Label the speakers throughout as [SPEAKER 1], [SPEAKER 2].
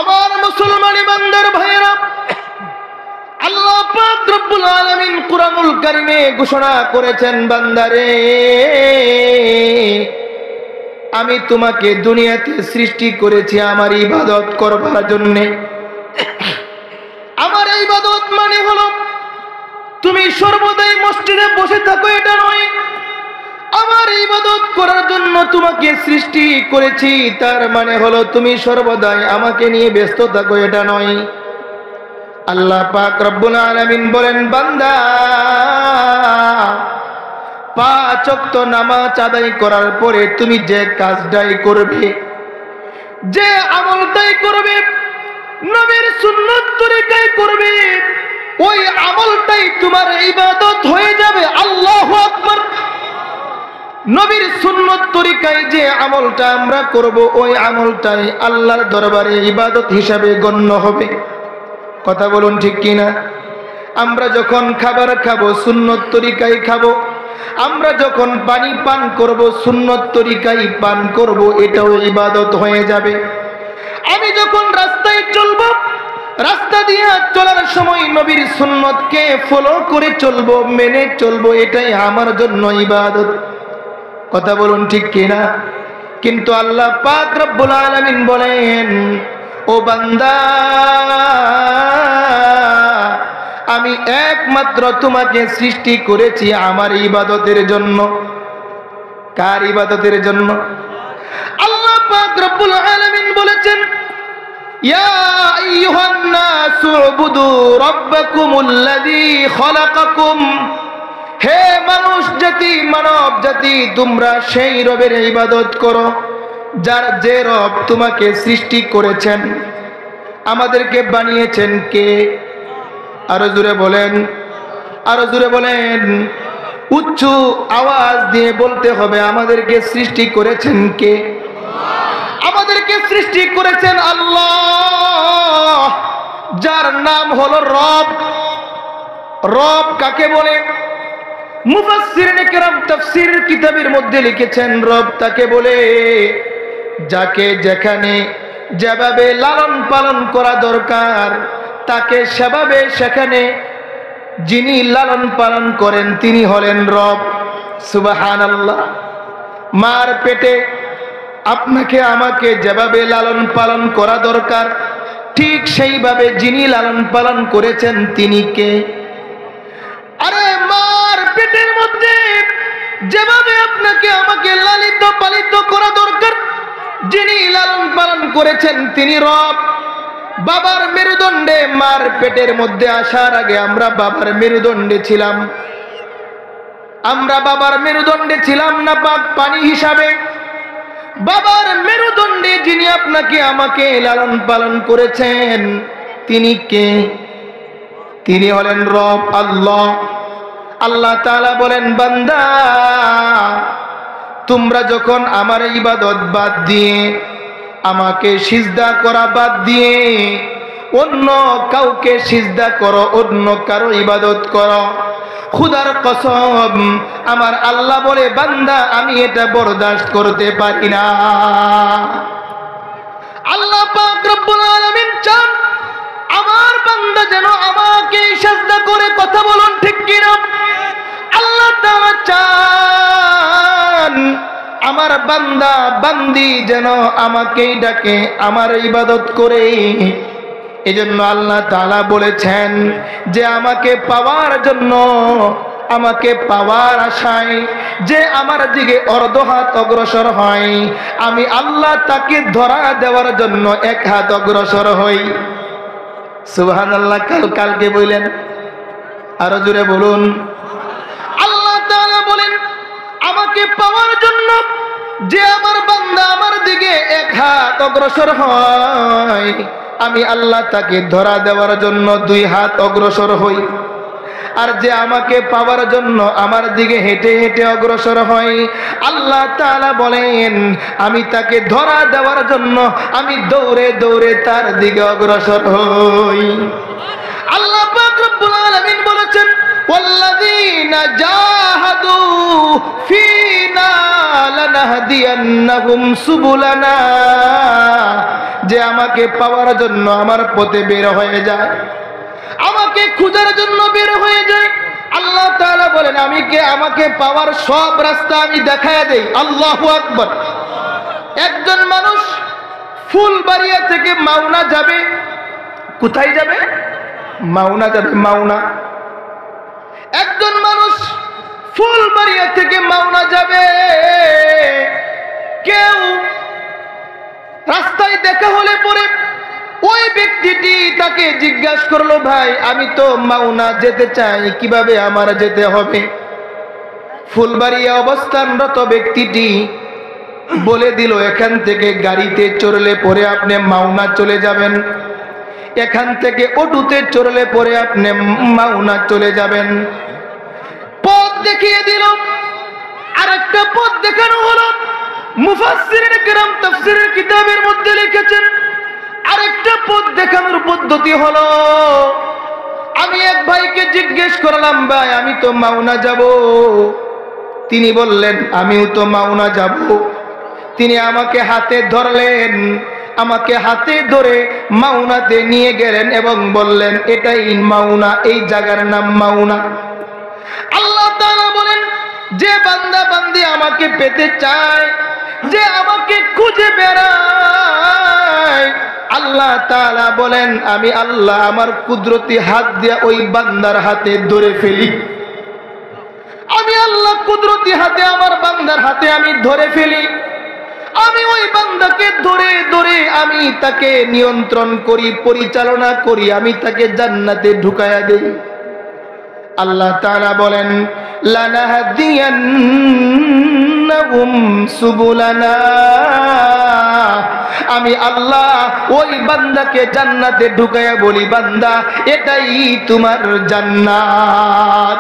[SPEAKER 1] আমার মুসলমান বান্দার ভাইয়েরা, আল্লাহ পাক রব্বুল আলামিন কুরআনুল কারীমে ঘোষণা করেছেন, বান্দারে আমি তোমাকে দুনিয়াতে সৃষ্টি করেছি আমার ইবাদত করবার জন্য। আমার ইবাদত মানে হলো তুমি সর্বদাই মসজিদে বসে থাকো, এটা নয়। আমার ইবাদত করার জন্য তোমাকে সৃষ্টি করেছি, তার মানে হলো তুমি সর্বদাই আমাকে নিয়ে ব্যস্ত থাকো, এটা নয়। আল্লাহ পাক রব্বুল আলামিন বলেন, বান্দা 5 ওয়াক্ত নামাজ আদায় করার পরে তুমি যে কাজটাই করবে, যে আমলটাই করবে, নবীর সুন্নাত তরিকায় করবে, ওই আমলটাই তোমার ইবাদত হয়ে যাবে। আল্লাহু আকবার। নবীর সুন্নাত তরিকায় যে আমলটা আমরা করব, ওই আমলটাই আল্লাহর দরবারে ইবাদত হিসাবে গণ্য হবে। কথা বলুন ঠিক কিনা? আমরা যখন খাবার খাবো সুন্নত তরিকায় খাবো, আমরা যখন পানি পান করব সুন্নত তরিকায় পান করব, এটাও ইবাদত হয়ে যাবে। আমি যখন রাস্তায় চলবো, রাস্তা দিয়ে চলার সময় নবীর সুন্নতকে ফলো করে চলবো, মেনে চলবো, এটাই আমার জন্য ইবাদত। কথা বলুন ঠিক কিনা? কিন্তু আল্লাহ পাক রব্বুল আলামিন বলেন, ও বান্দা আমি একমাত্র তোমাকে সৃষ্টি করেছি আমার ইবাদতের জন্য। কার ইবাদতের জন্য? আল্লাহ পাক রব্বুল আলামিন বলেছেন, ইয়া আইয়ুহান নাসু উবুদু রাব্বাকুমুল্লাযী খালাকাকুম। হে মানুষ জাতি, মানব জাতি, তোমরা সেই রবের ইবাদত করো যার যে রব তোমাকে সৃষ্টি করেছেন। আমাদেরকে বানিয়েছেন কে? আরো জোরে বলেন, আরো জোরে বলেন, উচ্চ আওয়াজ দিয়ে বলতে হবে, আমাদেরকে সৃষ্টি করেছেন কে? আমাদেরকে সৃষ্টি করেছেন আল্লাহ, যার নাম হলো রব। রব কাকে বলে? মুফাসসিরিনে কেরাম তাফসীর কিতাবের মধ্যে লিখেছেন, রব তাকে বলে যাকে যেখানে যেভাবে লালন পালন করা দরকার তাকে সেভাবে সেখানে যিনি লালন পালন করেন তিনি হলেন রব। সুবহানাল্লাহ। মার পেটে আপনাকে আমাকে যেভাবে লালন পালন করা দরকার ঠিক সেইভাবে যিনি লালন পালন করেছেন তিনি কে? আরে মার পেটের মধ্যে যেভাবে আপনাকে আমাকে লালিত পালিত করা দরকার যিনি লালন পালন করেছেন তিনি রব। বাবার মেরুদণ্ডে, মার পেটের মধ্যে আসার আগে আমরা বাবার মেরুদণ্ডে ছিলাম। আমরা বাবার মেরুদণ্ডে ছিলাম না পানি হিসাবে। বাবার মেরুদণ্ডে যিনি আপনাকে আমাকে লালন পালন করেছেন তিনি কে? তিনি হলেন রব আল্লাহ। আল্লাহ তাআলা বলেন, বান্দা তোমরা যখন আমার ইবাদত বাদ দিয়ে, আমাকে সিজদা করা বাদ দিয়ে অন্য কাউকে সিজদা করো, অন্য কারো ইবাদত করো, খুদার কসম আমার আল্লাহ বলে, বান্দা আমি এটা বরদাস্ত করতে পারি না। আল্লাহ পাক রব্বুল আলামিন চান আমার বান্দা যেন আমাকে সিজদা করে। কথা বলুন ঠিক কিনা? আল্লাহ তাআলা চান আমার বান্দা বান্দি যেন আমাকেই ডাকে, আমার ইবাদত করে। এজন্য আল্লাহ তাআলা বলেছেন যে আমাকে পাওয়ার জন্য, আমাকে পাওয়ার আশায় যে আমার দিকে অর্ধ হাত অগ্রসর হয়, আমি আল্লাহ তাকে ধরা দেওয়ার জন্য 1 হাত অগ্রসর হই। সুবহানাল্লাহ। কালকে বললেন, আরো জোরে বলুন। আল্লাহ তাআলা বলেন আমাকে পাওয়ার জন্য যে আমার বান্দা আমার দিকে 1 হাত অগ্রসর হয়, আমি আল্লাহ তাকে ধরা দেওয়ার জন্য 2 হাত অগ্রসর হই। আর যে আমাকে পাওয়ার জন্য আমার দিকে হেঁটে হেঁটে অগ্রসর হয়, আল্লাহ তাআলা বলেন আমি তাকে ধরা দেওয়ার জন্য আমি দৌড়ে দৌড়ে তার দিকে অগ্রসর হই। আল্লাহ পাক রব্বুল আলামিন বলেছেন, ওয়াল্লাযীনা জাহাদু ফীনা লানাহদিয়ান্নাহুম সুবুলানা, যে আমাকে পাওয়ার জন্য আমার পথে বের হয়ে যায়, আমাকে খোঁজার জন্য বের হয়ে যায়, আল্লাহ তাআলা বলেন আমাকে পাওয়ার সব রাস্তা আমি দেখায়া দেই। আল্লাহু আকবার। একজন মানুষ ফুলবাড়িয়া থেকে মাওনা যাবে, কোথায় যাবে? মাওনা যাবে, মাওনা। একজন মানুষ ফুলবাড়িয়া থেকে মাওনা যাবে, কেউ রাস্তায় দেখা হলে পরে ওই ব্যক্তিটি তাকে জিজ্ঞাসা করলো, ভাই আমি তো মাওনা যেতে চাই, কিভাবে আমার যেতে হবে? ফুলবাড়িয়া অবস্থানরত ব্যক্তিটি বলে দিল, এখান থেকে গাড়িতে চড়লে পরে আপনি মাওনা চলে যাবেন, এখান থেকে অটোতে চড়লে পরে আপনি মাওনা চলে যাবেন। পথ দেখিয়ে দিল। আরেকটা পথ দেখানো হলো। মুফাসসিরিন কিরাম তাফসীরের কিতাবের মধ্যে লিখেছেন, আরেকটা পথ দেখানোর পদ্ধতি হলো, আমি এক ভাইকে জিজ্ঞেস করলাম, ভাই আমি তো মাওনা যাব। তিনি বললেন, আমিও তো মাওনা যাব। তিনি আমাকে হাতে ধরলেন, আমাকে হাতে ধরে মাওনাতে নিয়ে গেলেন এবং বললেন, এটাই মাওনা, এই জায়গার নাম মাওনা। আল্লাহ তাআলা বলেন, যে বান্দা বান্দি আমাকে পেতে চায়, যে আমাকে খুঁজে বেড়ায়, আল্লাহ তাআলা বলেন আমি আল্লাহ আমার কুদরতি হাত দিয়ে ওই বান্দার হাতে ধরে ফেলি। আমি আল্লাহ কুদরতি হাতে আমার বান্দার হাতে আমি ধরে ফেলি। আমি ওই বান্দাকে ধরে ধরে আমি তাকে নিয়ন্ত্রণ করি, পরিচালনা করি, আমি তাকে জান্নাতে ঢুকায়া দেই। আল্লাহ তাআলা বলেন, লানাহদিয়ান্নাহুম সুবুলানা, আমি আল্লাহ ওই বান্দাকে জান্নাতে ঢুকায়া বলি, বান্দা এটাই তোমার জান্নাত।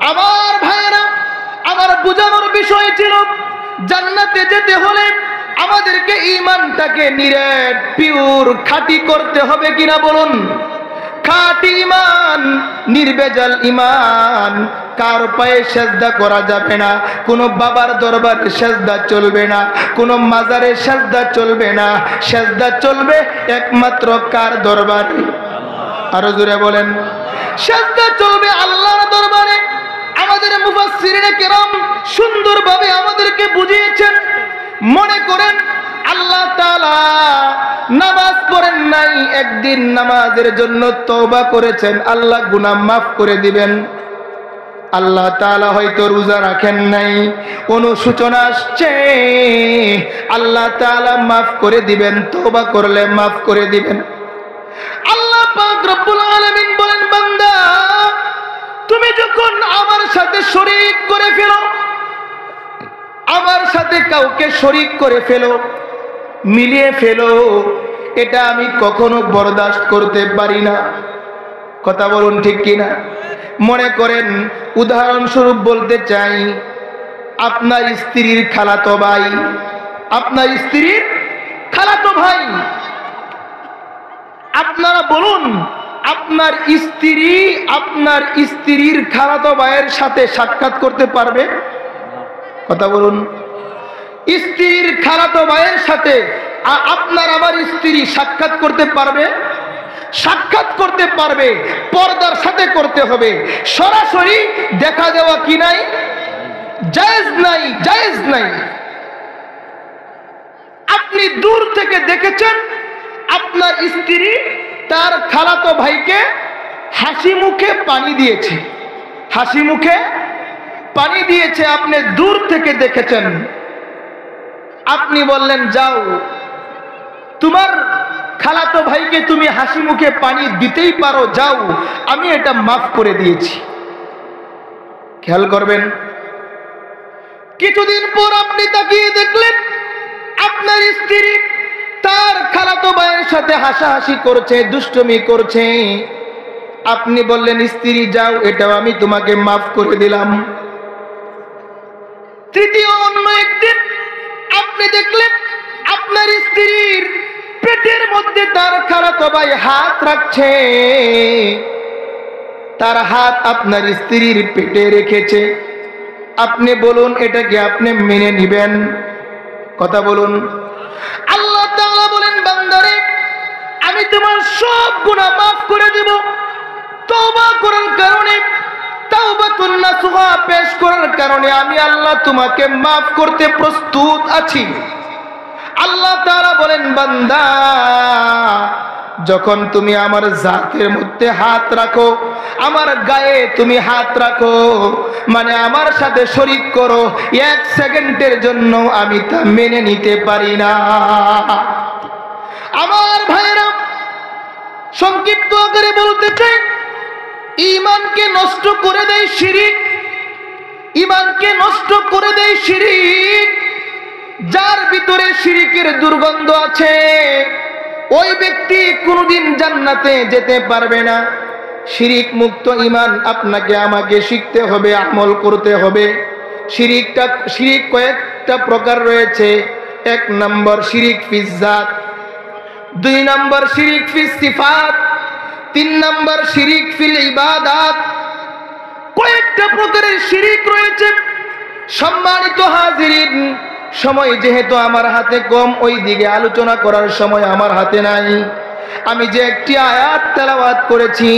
[SPEAKER 1] আমার ভাইয়েরা, আমার বুঝানোর বিষয় ছিল, জান্নাতে যেতে হলে আমাদেরকে ঈমানটাকে নিরেট পিওর খাঁটি করতে হবে কিনা বলুন? খাঁটি ঈমান, নির্ভেজাল ঈমান। কার পায়ে সেজদা করা যাবে না, কোনো বাবার দরবারে সেজদা চলবে না, কোনো মাজারে সেজদা চলবে না, সেজদা চলবে একমাত্র কার দরবারে? আরো জোরে বলেন। সেজদা চলবে আল্লাহর দরবারে। আমাদের মুফাসসিরিনে কেরাম সুন্দরভাবে আমাদেরকে বুঝিয়েছেন। মনে করেন আল্লাহ তাআলা নামাজ পড়েন নাই, একদিন নামাজের জন্য তওবা করেছেন, আল্লাহ গুনাহ মাফ করে দিবেন। আল্লাহ তাআলা হয়তো রোজা রাখেন নাই, অনুশোচনা আসছে, আল্লাহ তাআলা মাফ করে দিবেন, তওবা করলে মাফ করে দিবেন। আল্লাহ পাক রব্বুল আলামিন বলেন, বান্দা তুমি যখন আমার সাথে শরীক করে ফেলো, আমার সাথে কাউকে শরীক করে ফেলো, মিলিয়ে ফেলো, এটা আমি কখনো বরদাস্ত করতে পারি না। কথা বলুন ঠিক কিনা? মনে করেন, উদাহরণস্বরূপ বলতে চাই, আপনার স্ত্রীর খালাতো ভাই, আপনার স্ত্রীর খালাতো ভাই, আপনারা বলুন আপনার স্ত্রী আপনার স্ত্রীর খালাতো ভাইয়ের সাথে সাক্ষাৎ করতে পারবে? কথা বলুন। স্ত্রীর খালাতো ভাইয়ের সাথে আপনার আমার স্ত্রী সাক্ষাৎ করতে পারবে? সাক্ষাৎ করতে পারবে, পর্দার সাথে করতে হবে। সরাসরি দেখা যাওয়া কি নাই? জায়েজ নাই, জায়েজ নাই। আপনি দূর থেকে দেখেছেন আপনার স্ত্রী তার খালাতো ভাইকে হাসি মুখে পানি দিয়েছে, হাসি মুখে পানি দিয়েছে, আপনি দূর থেকে দেখেছেন। আপনি বললেন, যাও তোমার খালাতো ভাইকে তুমি হাসি মুখে পানি দিতেই পারো, যাও, আমি এটা মাফ করে দিয়েছি। খেয়াল করবেন, কিছুদিন পর আপনি তাকিয়ে দেখলেন আপনার স্ত্রী তার খালাতো ভাইয়ের সাথে হাসাহাসি করছে, দুষ্টুমি করছে। আপনি বললেন, স্ত্রী যাও, এটাও আমি তোমাকে মাফ করে দিলাম। তৃতীয় অন্য একদিন আপনি দেখলেন আপনার স্ত্রীর পেটের মধ্যে তার খালাতো ভাই হাত রাখছে। তার হাত আপনার স্ত্রীর পেটে রেখেছে, আপনি বলুন এটা কি আপনি মেনে নেবেন? কথা বলুন। আল্লাহ তাআলা বলেন, বান্দারে আমি তোমার সব গুনাহ মাফ করে দেব তওবা করার কারণে, তাওবাতুন নাসুহা পেশ করার কারণে আমি আল্লাহ তোমাকে মাফ করতে প্রস্তুত আছি। আল্লাহ তাআলা বলেন, বান্দা যখন তুমি আমার জাতের মধ্যে হাত রাখো, আমার গায়ে তুমি হাত রাখো, মানে আমার সাথে শরীক করো, এক সেকেন্ডের জন্য আমি তা মেনে নিতে পারি না। আমার ভাইরা, সংক্ষিপ্ত আকারে বলতে চাই, ঈমানকে নষ্ট করে দেয় শিরিক, ঈমানকে নষ্ট করে দেয় শিরিক। যার ভিতরে শিরিকের দুর্গন্ধ আছে ওই ব্যক্তি কোনোদিন জান্নাতে যেতে পারবে না। শিরিক মুক্ত ঈমান আপনাকে আমাকে শিখতে হবে, আমল করতে হবে। শিরিক কয়েকটা প্রকার রয়েছে। 1 নম্বর শিরিক ফিজ জাত, 2 নম্বর শিরিক ফিজ সিফাত, 3 নম্বর শিরিক ফিল ইবাদাত। কয়েকটা প্রকারের শিরিক রয়েছে। সম্মানিত হাজিরিন, সময় যেহেতু আমার হাতে কম, ওই দিকে আলোচনা করার সময় আমার হাতে নাই। আমি যে একটি আয়াত তেলাওয়াত করেছি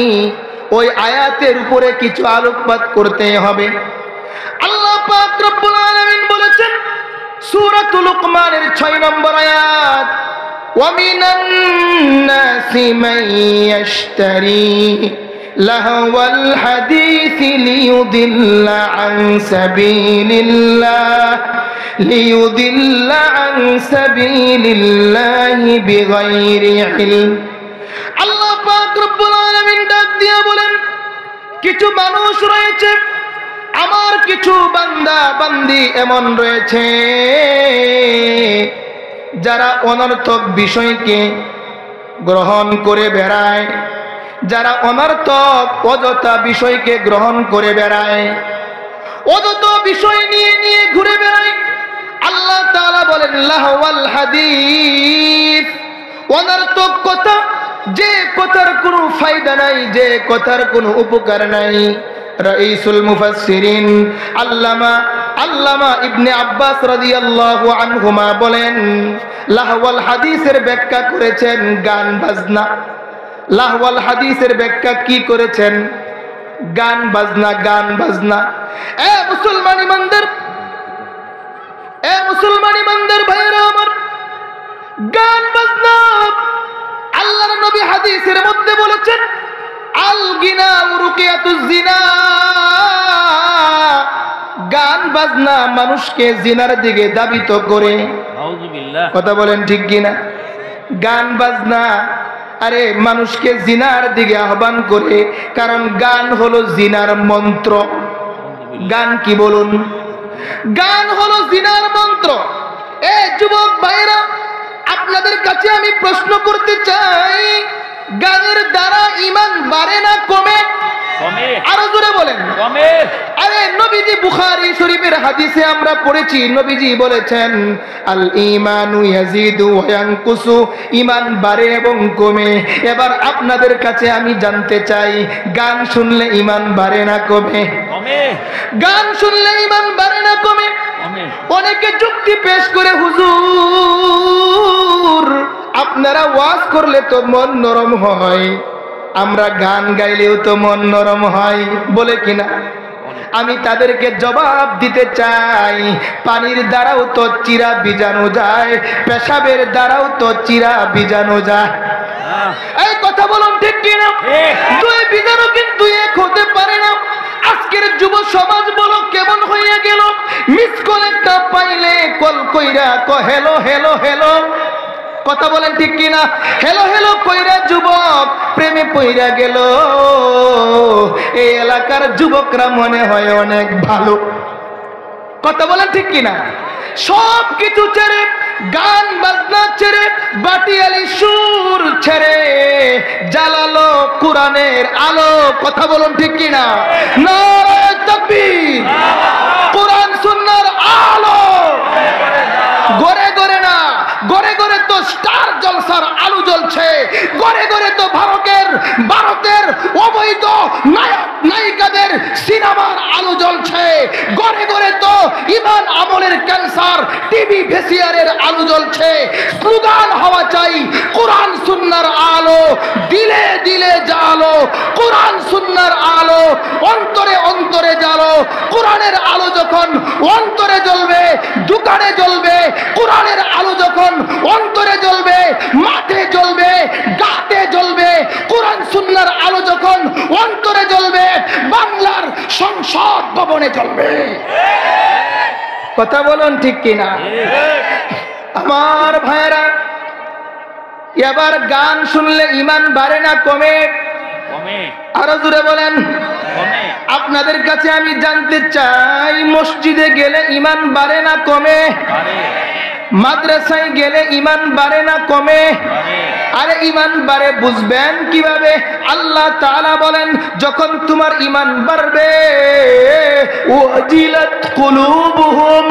[SPEAKER 1] ওই আয়াতের উপরে কিছু আলোকপাত করতে হবে। আল্লাহ পাক রব্বুল আলামিন বলেছেন সূরাতুল লুকমানের 6 নম্বর আয়াত, ওয়া মিনান নাসি মান ইয়াশতারি লাহওয়াল হাদিসি লিয়ুদিল্লা আন সাবিলিল্লাহ বিগাইরি ইলম। আল্লাহ পাক রব্বুল আলামিন ডাক দিয়ে বলেন, কিছু মানুষ রয়েছে, আমার কিছু বান্দা বান্দি এমন রয়েছে যারা অনর্থক বিষয়কে গ্রহণ করে বেড়ায়, যারা অনর্থক অযথা বিষয়কে গ্রহণ করে বেড়ায়, অযথা বিষয় নিয়ে নিয়ে ঘুরে বেড়ায়। আল্লাহ তাআলা বলেন লাহওয়াল হাদিস, অনর্থক কথা, যে কথার কোনো ফায়দা নাই, যে কথার কোনো উপকার নাই। রাইসুল মুফাসসিরিন আল্লামা ইবনে আব্বাস রাদিয়াল্লাহু আনহুমা বলেন, লাহওয়াল হাদিসের ব্যাখ্যা করেছেন গান বাজনা। লাহওয়াল হাদিসের ব্যাখ্যা কি করেছেন? গান বাজনা, গান বাজনা। এ মুসলমান ইমানদার ভাইরা আমার, গান বাজনা আল্লাহর নবী হাদিসের মধ্যে বলেছেন আল গিনা রুকিয়াতুজ জিনা। গান বাজনা মানুষকে জিনার দিকে ধাবিত করে। আউযুবিল্লাহ। কথা বলেন ঠিক কিনা? গান বাজনা আরে মানুষকে জিনার দিকে আহ্বান করে, কারণ গান হলো জিনার মন্ত্র। গান কি বলুন? গান হলো জিনার মন্ত্র। এ যুবক ভাইরা, আপনাদের কাছে আমি প্রশ্ন করতে চাই, গানের দ্বারা ঈমান বাড়ে না কমে? কমে। আরো জোরে বলেন। কমে। আরে নবীজি বুখারী শরীফের হাদিসে আমরা পড়েছি, নবীজি বলেছেন আল ঈমানু ইয়াজিদু ওয়া ইয়ানকুসু, ঈমান বাড়ে এবং কমে। এবার আপনাদের কাছে আমি জানতে চাই, গান শুনলে ঈমান বাড়ে না কমে? কমে। গান শুনলে ঈমান বাড়ে না কমে? কমে। অনেকে যুক্তি পেশ করে, হুজুর আপনারা ওয়াজ করলে তো মন নরম হয়, আমরা গান গাইলেও তো মন নরম হয়, বলে কিনা? আমি তাদেরকে জবাব দিতে চাই, পানির দ্বারাও তো চিরা ভিজানো যায়, পেশাবের দ্বারাও তো চিরা ভিজানো যায়। এই কথা বলুন ঠিক কিনা? দুই ভিজানো কিন্তু এক হতে পারে না। আজকের যুব সমাজ বলো কেমন হয়ে গেল, মিস কল একটা পাইলে কল কইরা ক হেলো হেলো হেলো। কথা বলেন ঠিক কিনা? হেলো হেলো কইরা যুবক প্রেমে পইরা গেল। এই এলাকার যুবকরা মনে হয় অনেক ভালো। কথা বলেন ঠিক কিনা? সব কিছু ছেড়ে, গান বাজনা ছেড়ে, বাটিয়ালি সুর ছেড়ে জ্বালালো কোরআনের আলো। কথা বলুন ঠিক কিনা? নারায়ে তাকবীর। কোরআন সুন্নাহর আলো গড়ে গড়ে না, গড়ে গড়ে তো স্টার জলসার আলো জ্বলছে, গড়ে গড়ে তো ভারতের অবৈধ নায়ক সিয়ারের আলো জ্বলছে, স্লোগান হওয়া চাই কোরআন সুন্নাহর আলো, দিলে দিলে জ্বালো কোরআন সুন্নাহর আলো, অন্তরে অন্তরে জ্বালো কোরআনের আলো। যখন অন্তরে জ্বলবে, দোকানে জ্বলবে, কোরআনের আলো যখন অন্তরে জ্বলবে, মাঠে জ্বলবে, গাতে জ্বলবে, কোরআন সুন্নাহর আলো যখন অন্তরে জ্বলবে, বাংলার সংসদ ভবনে জ্বলবে। কথা বলুন ঠিক কিনা? আমার ভাইরা, এবার গান শুনলে ইমান বাড়ে না কমে? আরো জোরে বলেন। আপনাদের কাছে আমি জানতে চাই, মসজিদে গেলে ইমান বাড়ে না কমে? মাদ্রাসায় গেলে ইমান বাড়ে না কমে? আরে ইমান বাড়ে বুঝবেন কিভাবে? আল্লাহ তাআলা বলেন, যখন তোমার ইমান বাড়বে, ওয়াজিলাত কুলুবুহুম,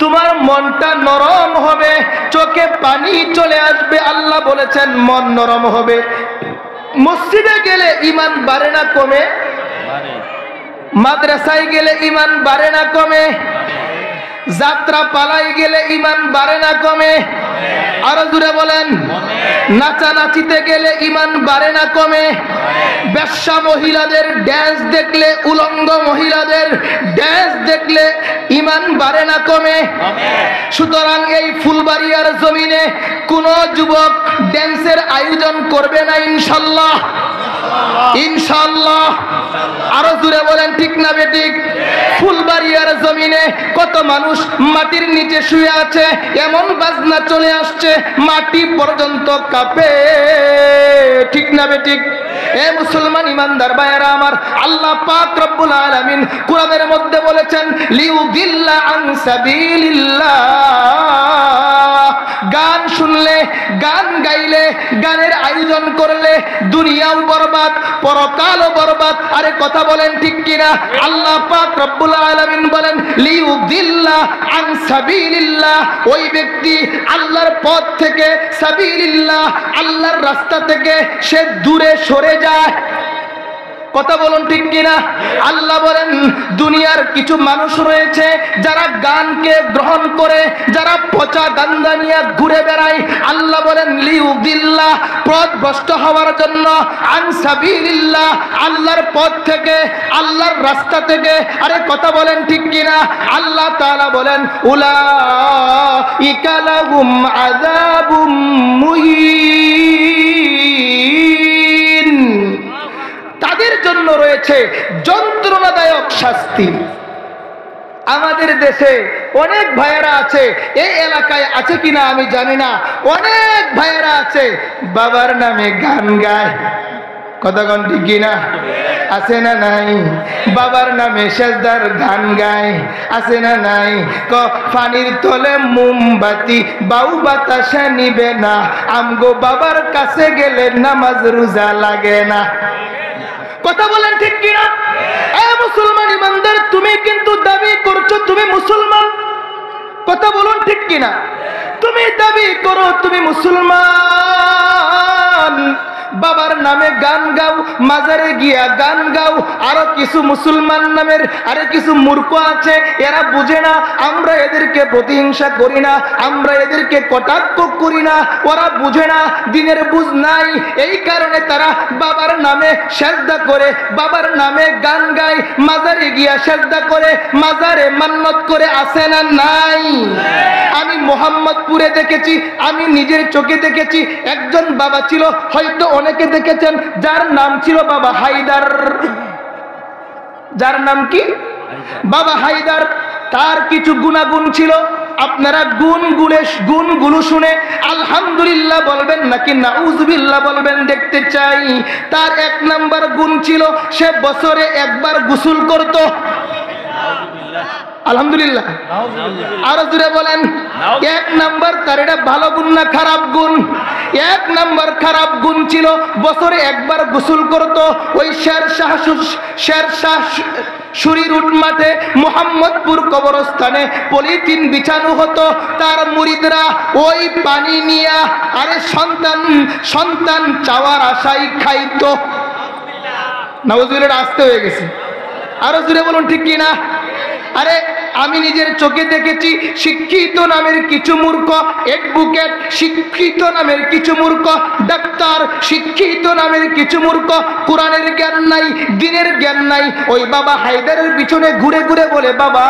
[SPEAKER 1] তোমার মনটা নরম হবে, চোখে পানি চলে আসবে। আল্লাহ বলেছেন মন নরম হবে। মসজিদে গেলে ইমান বাড়ে না কমে? মাদ্রাসায় গেলে ইমান বাড়ে না কমে? যাত্রা পালায় গেলে ইমান বাড়ে না কমে? আরো জোরে বলেন। নাচানাচিতে গেলে ইমান বাড়ে না কমে? বেশ্যা মহিলাদের ড্যান্স দেখলে, উলঙ্গ মহিলাদের ড্যান্স দেখলে ইমান বাড়ে না কমে? সুতরাং এই ফুলবাড়িয়ার জমিনে কোন যুবক ড্যান্সের আয়োজন করবে না ইনশাআল্লাহ? ইনশাআল্লাহ। আরো জোরে বলেন ঠিক না বেঠিক? ফুলবাড়িয়ার জমিনে কত মানুষ মাটির নিচে শুয়ে আছে, এমন বাজনা চলে আসছে মাটি পর্যন্ত কাঁপে। ঠিক না বেঠিক? এ মুসলমান ইমানদার ভাইয়েরা আমার, আল্লাহ পাক রব্বুল আলামিন কোরআনের মধ্যে বলেছেন, লিউদিল্লা আন সাবিলিল্লাহ। গান শুনলে, গান গাইলে, গানের আয়োজন করলে দুনিয়াও বরবাদ, পরকালও বরবাদ। আরে কথা বলেন ঠিক কিনা? আল্লাহ পাক রব্বুল আলামিন বলেন, লিউদিল্লা আন সাবিলিল্লাহ। ওই ব্যক্তি আল্লাহর পথ থেকে, সাবিলিল্লাহ আল্লাহর রাস্তা থেকে সে দূরে সরে যায়। কথা বলুন ঠিক কিনা? আল্লাহ বলেন, দুনিয়ার কিছু মানুষ রয়েছে যারা গানকে গ্রহণ করে, যারা পচা গান্দা নিয়ে ঘুরে বেড়ায়। আল্লাহ বলেন, লিউদিল্লাহ, পথভ্রষ্ট হওয়ার জন্য, আন সাবিলিল্লাহ আল্লাহর পথ থেকে, আল্লাহর রাস্তা থেকে। আরে কথা বলেন ঠিক কিনা? আল্লাহ তাআলা বলেন, উলাইকা লাহুম আযাবুম মুহিন, তাদের জন্য রয়েছে যন্ত্রণাদায়ক শাস্তি। আমাদের দেশে অনেক ভাইয়েরা আছে, এই এলাকায় আছে কিনা আমি জানি না, অনেক ভাইয়েরা আছে বাবার নামে গান গায়। কতক্ষণ ঠিক কিনা? আছে না নাই? বাবার নামে সেজদার গান গায়, আছে না নাই? পানির তলে মোমবাতি, বাউ বাতাসা নিবে না, আমগো বাবার কাছে গেলে নামাজ রোজা লাগে না। কথা বলেন ঠিক কিনা? এ মুসলমান ইমানদার, তুমি কিন্তু দাবি করছো তুমি মুসলমান। কথা বলুন ঠিক কিনা? তুমি দাবি করো তুমি মুসলমান, বাবার নামে গান গাও, মাজারে গিয়া গান গাও। আরো কিছু মুসলমান নামের আরে কিছু মূর্খ আছে, এরা বুঝে না, আমরা এদেরকে প্রতিহিংসা করি না, আমরা এদেরকে কটাক্ষ করি না, ওরা বুঝে না, দিনের বুঝ নাই। এই কারণে তারা বাবার নামে সেজদা করে, বাবার নামে গান গায়, মাজারে গিয়া সেজদা করে, মাজারে মান্নত করে। আসে না নাই? আমি মোহাম্মদপুরে দেখেছি, আমি নিজের চোখে দেখেছি, একজন বাবা ছিল, হয়তো অনেকে দেখেছেন, যার নাম ছিল বাবা হায়দার। যার নাম কি? বাবা হায়দার। তার কিছু গুণাগুণ ছিল, আপনারা গুণগুলো শুনে আলহামদুলিল্লাহ বলবেন নাকি নাউজুবিল্লাহ বলবেন দেখতে চাই। তার এক নাম্বার গুণ ছিল, সে বছরে একবার গোসল করত। আলহামদুলিল্লাহ। আরো জোরে বলেন। এক নাম্বার তার এটা ভালো গুণ না খারাপ গুণ? এক নাম্বার খারাপ গুণ ছিল, বছরে একবার গোসল করত। ওই শেরশাহ শুরির উট মাঠে মোহাম্মদপুর কবরস্থানে পলিথিন বিছানো হতো, তার মুরিদরা ওই পানি নিয়া আরে সন্তান চাওয়ার আশায় খাইতো। নাউজুবিল্লাহ, আসতে হয়ে গেছে। আরো জোরে বলুন ঠিক কিনা? আরে আমি নিজের চোখে দেখেছি শিক্ষিত নামের কিছু মূর্খ অ্যাডভোকেট, শিক্ষিত নামের কিছু মূর্খ ডাক্তার, শিক্ষিত নামের কিছু মূর্খ, কোরআনের জ্ঞান নাই, দ্বীনের জ্ঞান নাই, ওই বাবা হায়দারের পিছনে ঘুরে ঘুরে বলে বাবা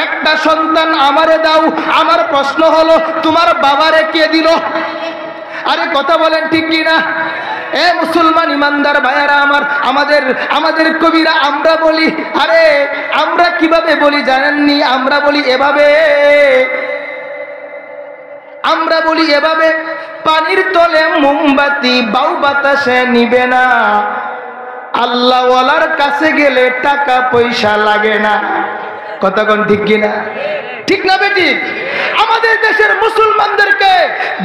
[SPEAKER 1] একটা সন্তান আমারে দাও। আমার প্রশ্ন হলো তোমার বাবারে কে দিল? আরে কথা বলেন ঠিক কি না? এ মুসলমান ইমানদার ভাইয়ারা আমার, আমাদের কবিরা আমরা বলি, আরে আমরা কিভাবে বলি জানেননি? আমরা বলি এভাবে, পানির তলে মোমবাতি বাউ বাতাসে নিবে না, আল্লাহ ওয়ালার কাছে গেলে টাকা পয়সা লাগে না। কথা কোন ঠিক কিনা? ঠিক না বেটি? আমাদের দেশের মুসলমানদেরকে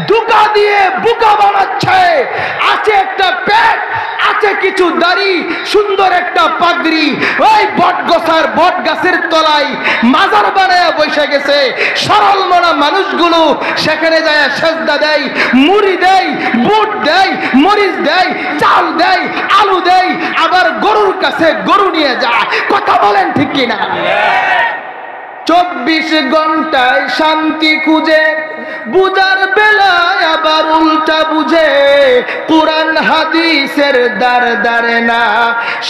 [SPEAKER 1] ধোঁকা দিয়ে বোকা বানাচ্ছে। আছে একটা পেট, আছে কিছু দাড়ি, সুন্দর একটা পাগড়ি, ওই বট গাছের তলায় মাজার বানায় বসে গেছে। সরল মনা মানুষগুলো সেখানে যায় সেজদা দেয়, মুড়ি দেয়, বুট দেয়, মরিচ দেয়, চাল দেয়, আলু দেয়, আবার গরুর কাছে গরু নিয়ে যায়। কথা বলেন ঠিক কিনা? 24 ঘন্টায় শান্তি খুঁজে, বুঝার বেলায় আবার উল্টা বুঝে, কুরআন হাদিসের দ্বারে না,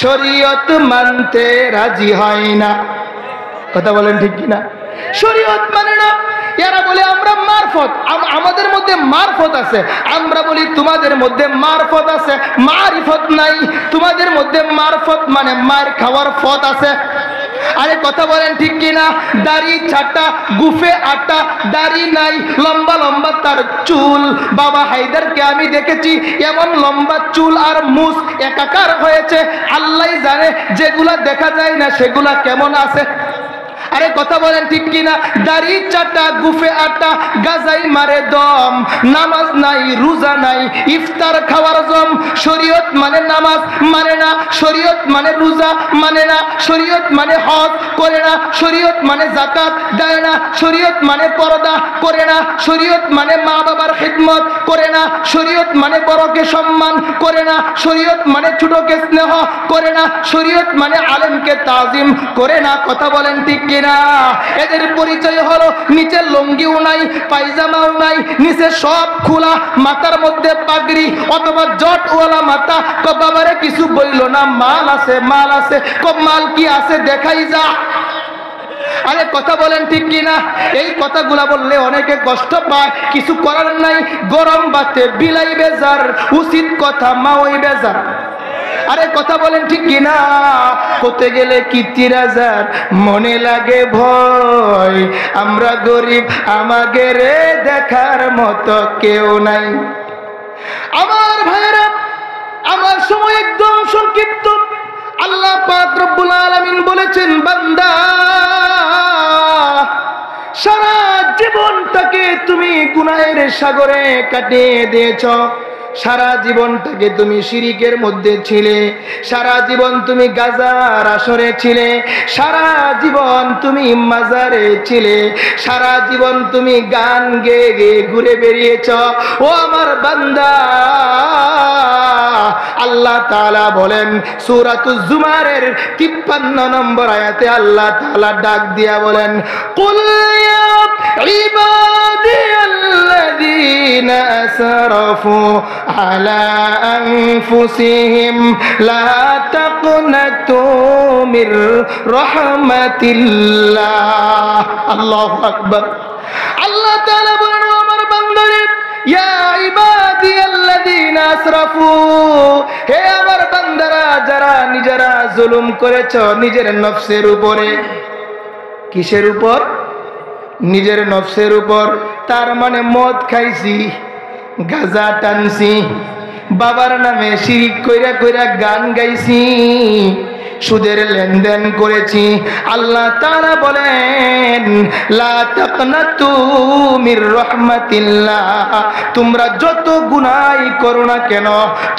[SPEAKER 1] শরীয়ত মানতে রাজি হয় না। কথা বলেন ঠিক কিনা? শরীয়ত মানে না। এরা বলে আমরা মারফত, আমাদের মধ্যে মারফত আছে। আমরা বলি তোমাদের মধ্যে মারফত আছে, মারিফত নাই। তোমাদের মধ্যে মারফত মানে মার খাওয়ার ফত আছে। আরে কথা বলেন ঠিক কিনা? দাড়ি ছাটা, গুফে আটা, দাড়ি নাই, লম্বা লম্বা তার চুল। বাবা হায়দারকে আমি দেখেছি এমন লম্বা চুল আর মুছ একাকার হয়েছে, আল্লাহ জানে যেগুলা দেখা যায় না সেগুলা কেমন আছে। আরে কথা বলেন ঠিক কিনা? দাড়ি চাটা, গুফে আটা, গাজাই মারে দম, নামাজ নাই, রোজা নাই, ইফতার খাওয়ার জম। শরীয়ত মানে নামাজ মানে না, শরীয়ত মানে রোজা মানে না, শরীয়ত মানে হজ করে না, শরীয়ত মানে যাকাত দেয় না, শরীয়ত মানে পর্দা করে না, শরীয়ত মানে মা বাবার খিদমত করে না, শরীয়ত মানে বড়কে সম্মান করে না, শরীয়ত মানে ছোটকে স্নেহ করে না, শরীয়ত মানে আলেমকে তাজিম করে না। কথা বলেন ঠিক কিনা? এদের পরিচয় হলো নিচে লুঙ্গিও নাই, পায়জামাও নাই, নিচে সব খোলা, মাথার মধ্যে পাগড়ি অথবা জটওয়ালা মাথা। বাবারে কিছু বইল না, মাল আছে, মাল আছে। মাল কি আছে দেখাই যা। আরে কথা বলেন ঠিক কিনা? এই কথাগুলা বললে অনেকে কষ্ট পায়, কিছু করার নাই। গরম বাতে বিলাই বেজার, উচিত কথা মা ওই বেজার। আরে কথা বলেন ঠিক কিনা? করতে গেলে কীর্তিরাজার মনে লাগে ভয়, আমরা গরিব আমাকে রে দেখার মতো কেউ নাই। আমার ভাইয়েরা, আমার সময় একদম সংক্ষিপ্ত। আল্লাহ পাক রব্বুল আলামিন বলেছেন, বান্দা সারা জীবনটাকে তুমি গুনাহের সাগরে কাটিয়ে দিয়েছ, সারা জীবনটাকে তুমি শিরিকের মধ্যে ছিলে, সারা জীবন তুমি গাজার আসরে ছিলে, সারা জীবন তুমি মাজারে ছিলে, সারা জীবন তুমি গান গেয়ে গেয়ে ঘুরে বেরিয়েছ। ও আমার বান্দা, আল্লাহ তাআলা বলেন সূরাতুজ জুমারের 53 নম্বর আয়াতে আল্লাহ তাআলা ডাক দিয়া বলেন, কুল ইয়া ইবাদিয়াল্লাযীনা আসরাফু আলা আনফুসিহিম লা তাকনাতু মির রাহমাতিল্লাহ। আল্লাহু আকবার। আল্লাহ তাআলা বলেন, আমার বান্দারে, ইয়া ইবাদিয়াল্লাযীনা আসরাফু, হে আমার বান্দারা যারা নিজেরা জুলুম করেছ নিজের নফসের উপরে। কিসের উপর? নিজের নফসের উপর। তার মানে মদ খাইছি, গাঁজা টানছি, বাবার নামে শিরিক কইরা কইরা গান গাইছি, সুদের লেনদেন করেছি। আল্লাহ তাআলা বলেন, লা তাকনাতু মির রাহমাতিল্লাহ, তোমরা যত গুনাহই করো না কেন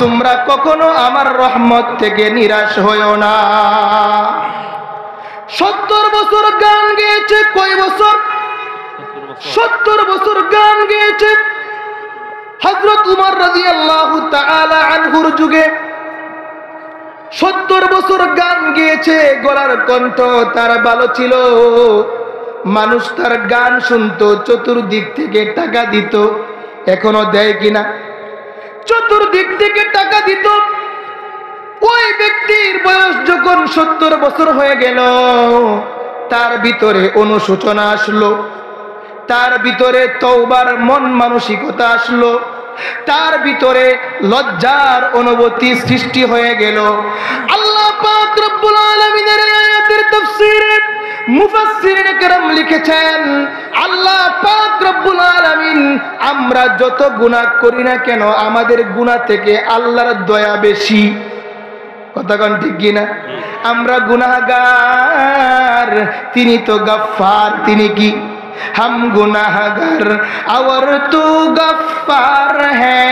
[SPEAKER 1] তোমরা কখনো আমার রহমত থেকে নিরাশ হইও না। 70 বছর গান গেয়েছে। কয় বছর? 70 বছর গান গেয়েছে। হযরত উমর রাদিয়াল্লাহু তাআলা আনহুর যুগে 70 বছর গান গেয়েছে। গলার কণ্ঠ তার ভালো ছিল। মানুষ তার গান শুনতো, চতুর্দিক থেকে টাকা দিত। এখনো দেয় কিনা? চতুর্দিক থেকে টাকা দিত। ওই ব্যক্তির বয়স যখন 70 বছর হয়ে গেল, তার ভিতরে অনুশোচনা আসলো, তার ভিতরে তওবার মন মানসিকতা আসলো, তার ভিতরে লজ্জার অনুভূতি সৃষ্টি হয়ে গেল। আল্লাহ পাক রব্বুল আলামিনের আয়াতের তাফসীরে মুফাসসিরিন কেরাম লিখেছেন, আল্লাহ পাক রব্বুল আলামিন আমরা যত গুনাহ করি না কেন, আমাদের গুনাহ থেকে আল্লাহর দয়া বেশি। কথা কোন ঠিক কিনা? আমরা গুনাহগার, তিনি তো গফফার। তিনি কি? हम गुनाहगार और तू गफ्फार है,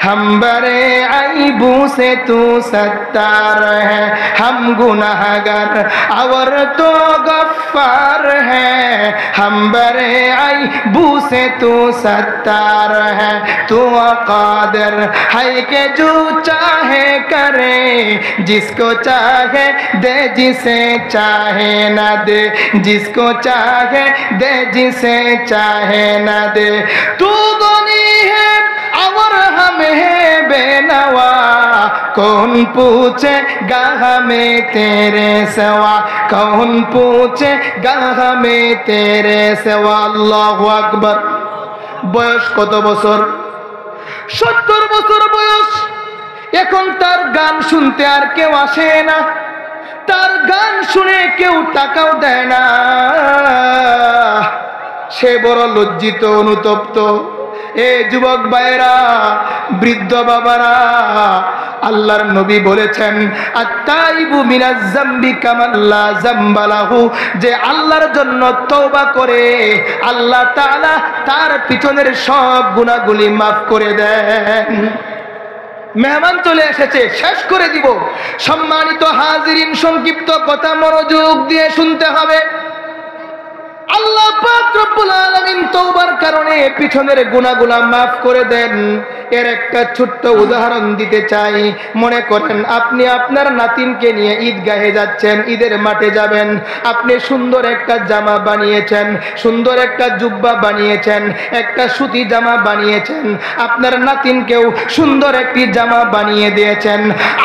[SPEAKER 1] हम बरे ऐबू से तू सत्तार है। हम गुनाहगार और तू गफ्फार है, हम बरे ऐबू से तू सत्तार है। तू कादिर है कि जो चाहे करे, जिसको चाहे दे, जिसे चाहे न दे, जिसको चाहे दे, जिसे चाहे न दे। तू गनी है और हम है बेनवा, कौन पूछेगा हमें तेरे सिवा, कौन पूछेगा हमें तेरे सिवा। আল্লাহু আকবার। বয়স কত বছর? 70 বছর বয়স। এখন তার গান শুনতে আর কেউ আসে না, তার গান শুনে কেউ টাকাও দেয় না। সে বড় লজ্জিত, অনুতপ্ত। এ যুবক ভাইরা, বৃদ্ধ বাবারা, আল্লাহর নবী বলেছেন আত-তাইবু মিনাজ যামবি কামান লা যামবা লাহু, যে আল্লাহর জন্য তওবা করে আল্লাহ তাআলা তার পিছনের সব গুনাহগুলি মাফ করে দেন। মেহমান চলে এসেছে, শেষ করে দিব। সম্মানিত হাজিরিন, সংক্ষিপ্ত কথা মনোযোগ দিয়ে শুনতে হবে। আল্লাহ পাক রব্বুল আলামিন তওবার কারণে পিছনের গুনাহগুলো মাফ করে দেন। এর একটা ছোট্ট উদাহরণ দিতে চাই। মনে করেন আপনি আপনার নাতিনকে নিয়ে ঈদগাহে যাচ্ছেন, ঈদের মাঠে যাবেন। আপনি সুন্দর একটা জামা বানিয়েছেন, সুন্দর একটা জুব্বা বানিয়েছেন, একটা সুতি জামা বানিয়েছেন। আপনার নাতিনকেও সুন্দর একটি জামা বানিয়ে দিয়েছেন।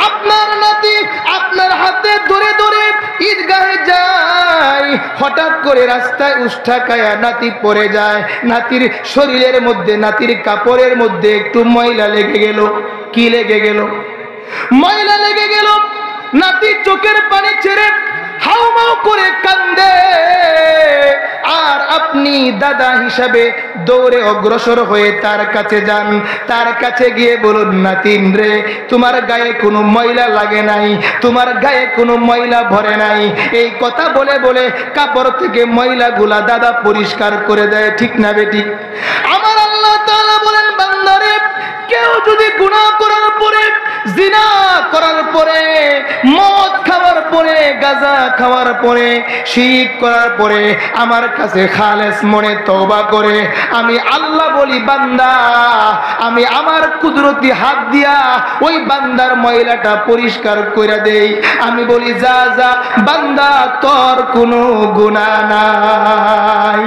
[SPEAKER 1] আপনার নাতি আপনার হাতে ধরে ধরে ঈদগাহে যায়। হঠাৎ করে রাস্তায় উষ্ঠা খায়া নাতি পড়ে যায়। নাতির শরীরের মধ্যে, নাতির কাপড়ের মধ্যে একটু ময়লা লেগে গেল। কি লেগে গেল? ময়লা লেগে গেল। নাতি চোখের পানি ছেড়ে হাউমাউ করে কান্দে। আর আপনি দাদা হিসাবে দৌড়ে অগ্রসর হয়ে তার কাছে যান। তার কাছে গিয়ে বলুন, নাতিন রে, তোমার গায়ে কোনো ময়লা লাগে নাই, তোমার গায়ে কোনো ময়লা ভরে নাই। এই কথা বলে বলে কাপড় থেকে ময়লাগুলা দাদা পরিষ্কার করে দেয়। ঠিক না বেঠিক? আমার আল্লাহ তাআলা বলেন, বান্দারে, কেউ যদি গুনাহ করার পরে, জিনা করার পরে, মদ খাওয়ার পরে, গাঁজা খাওয়ার পরে, শিরক করার পরে আমার কাছে খালেস মনে তওবা করে, আমি আল্লাহ বলি, বান্দা, আমি আমার কুদরতি হাত দিয়া ওই বান্দার ময়লাটা পরিষ্কার করে দেই। আমি বলি, যা যা বান্দা, তোর কোনো গুনাহ নাই।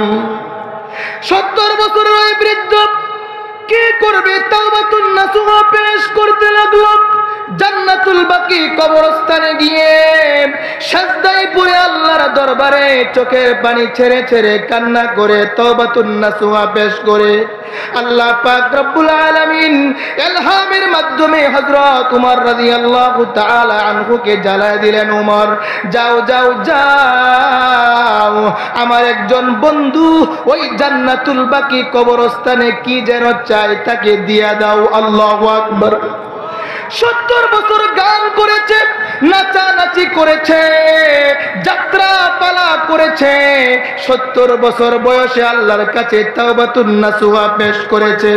[SPEAKER 1] 70 বছরের ওই বৃদ্ধ কি করবে? তাওবাতুন নাসুহা পেশ করতে লাগলো। জান্নাতুল বাকি কবরস্থানে গিয়ে সাজদায় পড়ে আল্লাহর দরবারে চোখের পানি ছেড়ে ছেড়ে কান্না করে তাওবাতুন নাসুহা পেশ করে। আল্লাহ পাক রব্বুল আলামিন ইলহামের মাধ্যমে হযরত উমর রাদিয়াল্লাহু তাআলা আনহুকে জ্বালায় দিলেন, উমর, যাও যাও যাও, আমার একজন বন্ধু ওই জান্নাতুল বাকি কবরস্থানে কি যেন চায়, তাকে দিয়া দাও। আল্লাহু আকবার। 70 বছর গান করেছে, নাচানাচি করেছে, যাত্রা পালা করেছে। 70 বছর বয়সে আল্লাহর কাছে তাওবাতুন নাসুহা পেশ করেছে।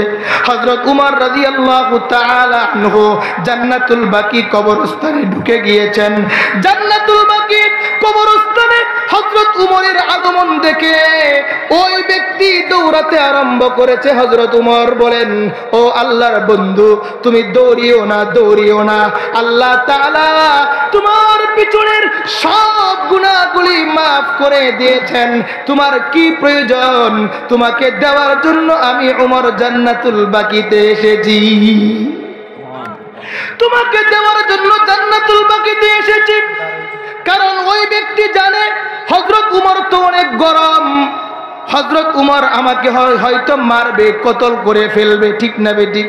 [SPEAKER 1] হযরত উমর রাদিয়াল্লাহু তাআলা আনহু জান্নাতুল বাকি কবরস্থানে ঢুকে গিয়েছেন। জান্নাতুল বাকি কবরস্থানে হযরত উমরের আগমন আগমন দেখে ওই ব্যক্তি দৌড়াতে আরম্ভ করেছে। হযরত উমর বলেন, ও আল্লাহর বন্ধু, তুমি দৌড়িও না, দৌড়িও না, আল্লাহ তাআলা তোমার পিছনের সব গুনাহগুলি মাফ করে দিয়েছেন, তোমার কি প্রয়োজন? তোমাকে দেওয়ার জন্য আমি উমর জান্নাতুল বাকিতে এসেছি, তোমাকে দেওয়ার জন্য জান্নাতুল বাকিতে এসেছি। কারণ ওই ব্যক্তি জানে হযরত উমর তো অনেক গরম, হযরত উমর আমাকে হয়তো মারবে, কতল করে ফেলবে, ঠিক না বেঠিক?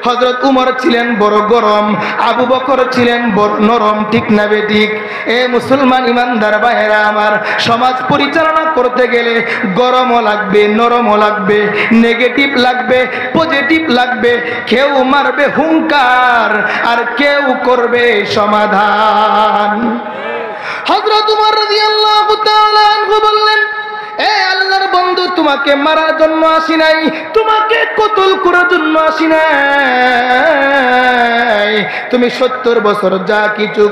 [SPEAKER 1] হযরত উমর ছিলেন বড় গরম, আবু বকর ছিলেন বড় নরম, ঠিক না বেঠিক? এ মুসলমান ইমানদার ভাইয়েরা আমার, সমাজ পরিচালনা করতে গেলে গরমও লাগবে, নরমও লাগবে, নেগেটিভ লাগবে, পজিটিভ লাগবে। কেউ মারবে হুঙ্কার আর কেউ করবে সমাধান। হযরত উমর রাদিয়াল্লাহু তাআলা আনহু বললেন, এ আল্লাহর বন্ধু, তোমাকে মারার জন্য আসি নাই, তোমাকে কতল করার জন্য আসি নাই। তুমি 70 বছর যা কিছু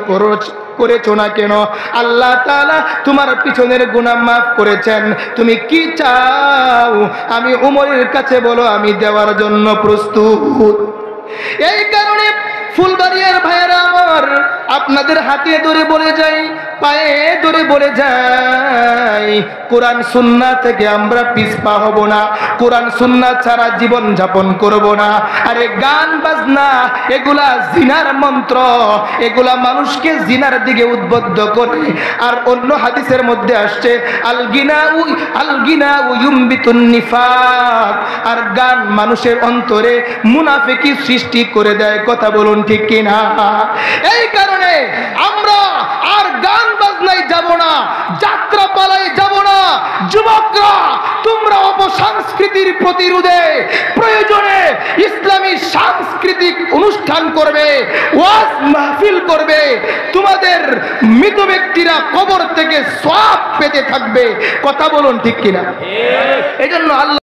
[SPEAKER 1] করেছো না কেন, আল্লাহ তাআলা তোমার পিছনের গুনাহ মাফ করেছেন। তুমি কি চাও? আমি উমরের কাছে বলো, আমি দেওয়ার জন্য প্রস্তুত। এই কারণে ফুলবাড়িয়ার ভাইয়েরা আমার, আপনাদের হাতে ধরে বলে যাই, পায়ে ধরে বলে যাই, কোরআন সুন্নাহ থেকে আমরা পিছপা হব না, কোরআন সুন্নাহ ছাড়া জীবন যাপন করব না। আরে গান বাজনা এগুলা জিনার মন্ত্র, এগুলা মানুষকে জিনার দিকে উদ্বুদ্ধ করে। আর অন্য হাদিসের মধ্যে আসছে, আল গিনাউ ইউমবিতুন নিফাক, আর গান মানুষের অন্তরে মুনাফিকি সৃষ্টি করে দেয়। কথা বলুন ঠিক কিনা? এই কারণে আমরা আর গান বাজনায় যাব না, যাত্রা পালায় যাব না। যুবকরা, তোমরা অপসংস্কৃতির প্রতিরোধে প্রয়োজনে ইসলামী সাংস্কৃতিক অনুষ্ঠান করবে, ওয়াজ মাহফিল করবে, তোমাদের মৃত ব্যক্তিরা কবর থেকে সওয়াব পেতে থাকবে। কথা বলুন ঠিক কিনা? এই জন্য আল্লাহ